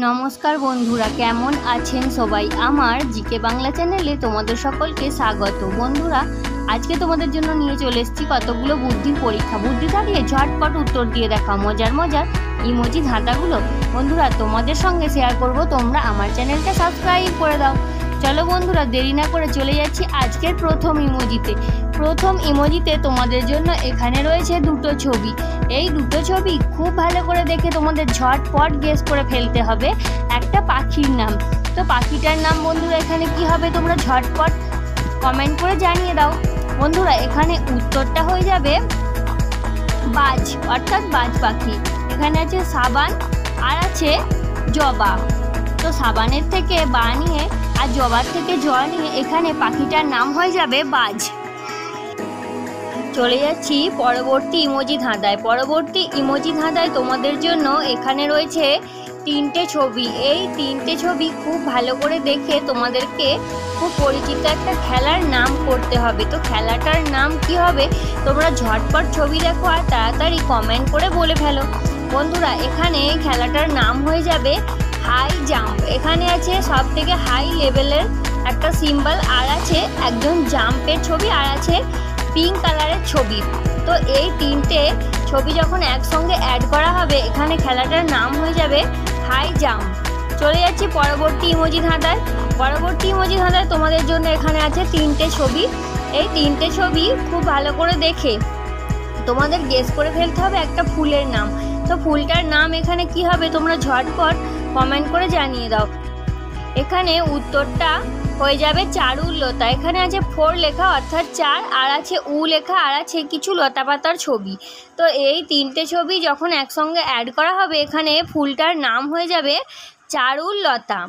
নমস্কার বন্ধুরা, কেমন আছেন সবাই? আমার জিকে বাংলা চ্যানেলে তোমাদের সকলকে স্বাগত। বন্ধুরা, আজকে তোমাদের জন্য নিয়ে চলে এসেছি কতগুলো বুদ্ধির পরীক্ষা। বুদ্ধি থাকলে ঝটপট উত্তর দিয়ে দেখা মজার মজার ইমোজি ধাঁধাগুলো বন্ধুরা তোমাদের সঙ্গে শেয়ার করব। তোমরা আমার চ্যানেলটা সাবস্ক্রাইব করে দাও। চলো বন্ধুরা, দেরি না করে চলে যাচ্ছি আজকের প্রথম ইমোজিতে। তোমাদের জন্য এখানে রয়েছে দুটো ছবি। এই দুটো ছবি খুব ভালো করে দেখে তোমাদের ঝটপট গেস করে ফেলতে হবে একটা পাখির নাম। তো পাখিটার নাম বন্ধুরা এখানে কি হবে তোমরা ঝটপট কমেন্ট করে জানিয়ে দাও। বন্ধুরা, এখানে উত্তরটা হয়ে যাবে বাজ, অর্থাৎ বাজ পাখি। এখানে আছে সাবান আর আছে জবা। তো সাবানের থেকে বা নিয়ে আর জবার থেকে জ নিয়ে এখানে পাখিটার নাম হয়ে যাবে বাজ। চলে যাচ্ছি পরবর্তী ইমোজি ধাঁধায়। তোমাদের জন্য এখানে রয়েছে তিনটে ছবি। এই তিনটে ছবি খুব ভালো করে দেখে তোমাদেরকে খুব পরিচিত একটা খেলার নাম করতে হবে। তো খেলাটার নাম কি হবে তোমরা ঝটপট ছবি দেখো আর তাড়াতাড়ি কমেন্ট করে বলে ফেলো। বন্ধুরা, এখানে খেলাটার নাম হয়ে যাবে হাই জাম্প। এখানে আছে সব থেকে হাই লেভেলের একটা সিম্বল, আর আছে একজন জাম্পের ছবি, আর আছে পিঙ্ক কালারের ছবি। তো এই তিনটে ছবি যখন একসঙ্গে অ্যাড করা হবে এখানে খেলাটার নাম হয়ে যাবে হাই জাম্প। চলে যাচ্ছি পরবর্তী ইমোজি ধাঁধায়। তোমাদের জন্য এখানে আছে তিনটে ছবি। এই তিনটে ছবি খুব ভালো করে দেখে তোমাদের গেস করে ফেলতে হবে একটা ফুলের নাম। তো ফুলটার নাম এখানে কি হবে তোমরা ঝটপট কমেন্ট করে জানিয়ে দাও। এখানে উত্তরটা হয়ে যাবে চারুলতা। এখানে আছে 4 লেখা অর্থাৎ 4, আর আছে উ লেখা, আর আছে কিছু লতা পাতার ছবি। তো এই তিনটে ছবি যখন একসঙ্গে অ্যাড করা হবে এখানে ফুলটার নাম হয়ে যাবে চারুলতা।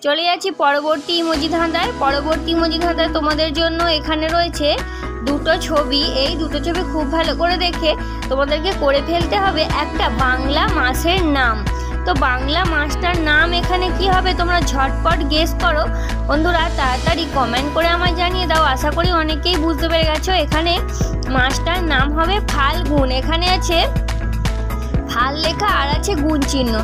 চলে যাচ্ছি পরবর্তী ইমোজি ধাঁধায়। তোমাদের জন্য এখানে রয়েছে দুটো ছবি। এই দুটো ছবি খুব ভালো করে দেখে তোমাদেরকে করে ফেলতে হবে একটা বাংলা মাসের নাম। তো বাংলা মাসটার নাম এখানে কি হবে তোমরা ঝটপট গেস করো। বন্ধুরা, তাড়াতাড়ি কমেন্ট করে আমায় জানিয়ে দাও। আশা করি অনেকেই বুঝতে পেরে গেছো। এখানে মাসটার নাম হবে ফাল্গুন। এখানে আছে ফাল লেখা আর আছে গুণ চিহ্ন।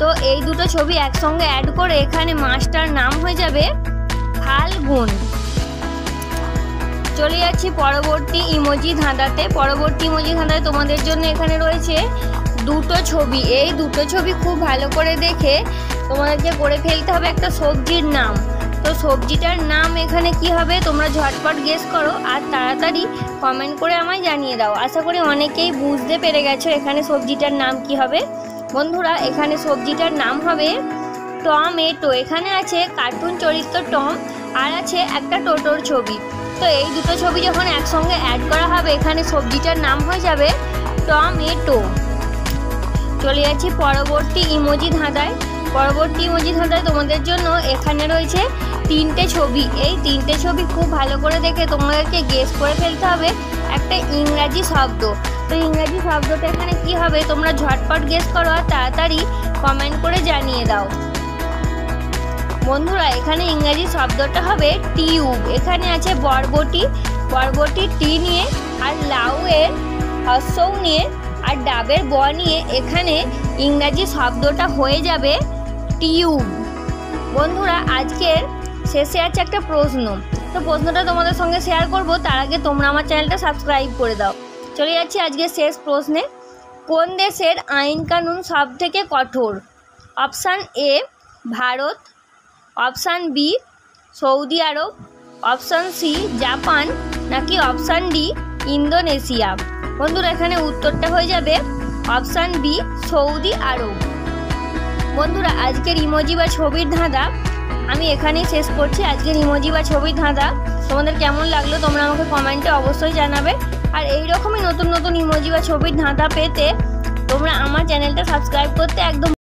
তো এই দুটো ছবি একসঙ্গে অ্যাড করে এখানে মাসটার নাম হয়ে যাবে ফাল্গুন। চলে যাচ্ছি পরবর্তী ইমোজি ধাঁধায়। তোমাদের জন্য এখানে রয়েছে দুটো ছবি। এই দুটো ছবি খুব ভালো করে দেখে তোমাদেরকে করে ফেলতে হবে একটা সবজির নাম। তো সবজিটার নাম এখানে কি হবে তোমরা ঝটপট গেস করো আর তাড়াতাড়ি কমেন্ট করে আমায় জানিয়ে দাও। আশা করি অনেকেই বুঝতে পেরে গেছো এখানে সবজিটার নাম কি হবে। বন্ধুরা, এখানে সবজিটার নাম হবে টমেটো। এখানে আছে কার্টুন চরিত্র টম, আর আছে একটা টোটোর ছবি। তো এই দুটো ছবি যখন একসঙ্গে অ্যাড করা হবে এখানে সবজিটার নাম হয়ে যাবে টমেটো। চলে যাচ্ছি পরবর্তী ইমোজি ধাঁধায়। তোমাদের জন্য এখানে রয়েছে তিনটে ছবি। এই তিনটে ছবি খুব ভালো করে দেখে তোমাদেরকে গেস করে ফেলতে হবে একটা ইংরাজি শব্দ। তো ইংরাজি শব্দটা এখানে কি হবে তোমরা ঝটপট গেস করো আর তাড়াতাড়ি কমেন্ট করে জানিয়ে দাও। বন্ধুরা, এখানে ইংরাজি শব্দটা হবে টিউব। এখানে আছে বরবটি টি নিয়ে, আর লাউয়ের হ্রস্বউ নিয়ে, আর ডাবের ব নিয়ে এখানে ইংরাজি শব্দটা হয়ে যাবে টিউব। বন্ধুরা, আজকের শেষে আছে একটা প্রশ্ন। তো প্রশ্নটা তোমাদের সঙ্গে শেয়ার করব, তার আগে তোমরা আমার চ্যানেলটা সাবস্ক্রাইব করে দাও। চলে যাচ্ছি আজকের শেষ প্রশ্নে। কোন দেশের আইন কানুন সব থেকে কঠোর? Option A Bharat, option B Saudi Arab, option C Japan, নাকি অপশান ডি ইন্দোনেশিয়া। বন্ধুরা, এখানে উত্তরটা হয়ে যাবে অপশান বি সৌদি আরব। বন্ধুরা, আজকের ইমোজি বা ছবির ধাঁধা আমি এখানেই শেষ করছি। আজকের ইমোজি বা ছবির ধাঁধা তোমাদের কেমন লাগলো তোমরা আমাকে কমেন্টে অবশ্যই জানাবে। আর এই রকমই নতুন ইমোজি বা ছবির ধাঁধা পেতে তোমরা আমার চ্যানেলটা সাবস্ক্রাইব করতে একদম